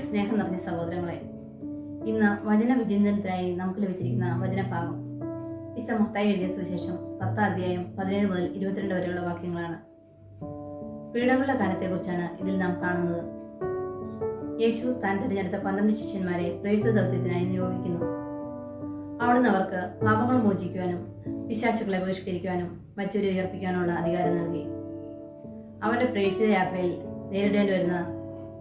സ്നേഹം നിറഞ്ഞ സഹോദരങ്ങളെ, ഇന്ന് വചന വിചിന്തനത്തിനായി നമുക്ക് ലഭിച്ചിരിക്കുന്ന വചനഭാഗം വിശുദ്ധ മത്തായി എഴുതിയ സുവിശേഷം 10 അധ്യായം 17 മുതൽ 22 വരെയുള്ള വാക്യങ്ങളാണ്. പീഡകളുടെ കാലത്തെക്കുറിച്ചാണ് ഇതിൽ നാം കാണുന്നത്. യേശു താൻ തിരഞ്ഞെടുത്ത 12 ശിഷ്യന്മാരെ പ്രേക്ഷിത ദൗത്യത്തിനായി നിയോഗിക്കുന്നു. അവിടുന്ന് അവർക്ക് പാപങ്ങൾ മോചിക്കുവാനും പിശാചുക്കളെ ബഹിഷ്കരിക്കുവാനും മരിച്ചവരെ ഉയർപ്പിക്കാനുള്ള അധികാരം നൽകി. അവരുടെ പ്രേക്ഷിത യാത്രയിൽ നേരിടേണ്ടി വരുന്ന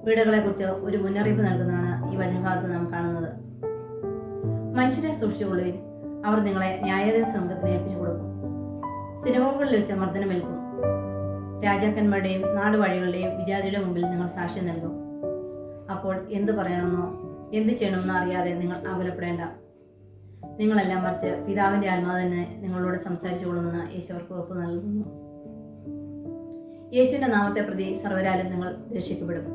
പീഡകളെക്കുറിച്ച് ഒരു മുന്നറിയിപ്പ് നൽകുന്നതാണ് ഈ വചനഭാഗത്ത് നാം കാണുന്നത്. മനുഷ്യരെ സൂക്ഷിച്ചുകൊള്ളുവിൻ, അവർ നിങ്ങളെ ന്യായാധിപ സംഘത്തിന് ഏൽപ്പിച്ചു കൊടുക്കും. സിനഗോഗുകളിൽ വെച്ച് മർദ്ദനമേൽക്കും. രാജാക്കന്മാരുടെയും നാടുവഴികളുടെയും വിജാതിയുടെ മുമ്പിൽ നിങ്ങൾ സാക്ഷ്യം നൽകും. അപ്പോൾ എന്ത് പറയണമെന്നോ എന്ത് ചെയ്യണമെന്നോ അറിയാതെ നിങ്ങൾ ആകുലപ്പെടേണ്ട. നിങ്ങളെല്ലാം മറിച്ച് പിതാവിൻ്റെ ആത്മാവ് തന്നെ നിങ്ങളോട് സംസാരിച്ചുകൊള്ളുമെന്ന് യേശു അവർക്ക് ഉറപ്പ് നൽകുന്നു. യേശുവിൻ്റെ നാമത്തെ പ്രതി സർവ്വരാലും നിങ്ങൾ രക്ഷിക്കപ്പെടും.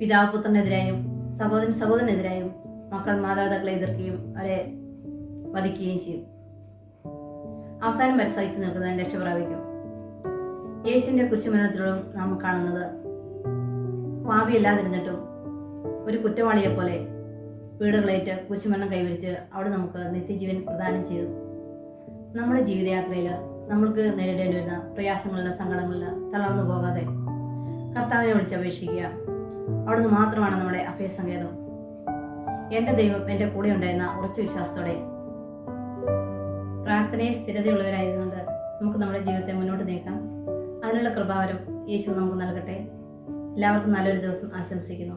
പിതാവ് പുത്രനെതിരായും സഹോദരൻ സഹോദരനെതിരായും മക്കൾ മാതാപിതാക്കളെ എതിർക്കുകയും അവരെ വധിക്കുകയും ചെയ്യും. അവസാനം വരെ സഹിച്ചു നിൽക്കുന്നവൻ രക്ഷ പ്രാപിക്കും. യേശുവിൻ്റെ കുരിശുമരണത്തിലും നാം കാണുന്നത് പാപിയല്ലാതിരുന്നിട്ടും ഒരു കുറ്റവാളിയെപ്പോലെ പീഡകളേറ്റ് കുരിശുമരണം കൈവരിച്ച് അവിടെ നമുക്ക് നിത്യജീവൻ പ്രദാനം ചെയ്തു. നമ്മുടെ ജീവിതയാത്രയിൽ നമ്മൾക്ക് നേരിടേണ്ടി വരുന്ന പ്രയാസങ്ങളിലും സങ്കടങ്ങളിലും തളർന്നു പോകാതെ കർത്താവിനെ വിളിച്ചപേക്ഷിക്കുക. അവിടുന്ന് മാത്രമാണ് നമ്മുടെ അഭയസങ്കേതം. എൻ്റെ ദൈവം എൻ്റെ കൂടെ ഉണ്ടായിരുന്ന ഉറച്ച വിശ്വാസത്തോടെ പ്രാർത്ഥനയിൽ സ്ഥിരതയുള്ളവരായതുകൊണ്ട് നമുക്ക് നമ്മുടെ ജീവിതത്തെ മുന്നോട്ട് നീക്കാം. അതിനുള്ള കൃപാവരം യേശു നമുക്ക് നൽകട്ടെ. എല്ലാവർക്കും നല്ലൊരു ദിവസം ആശംസിക്കുന്നു.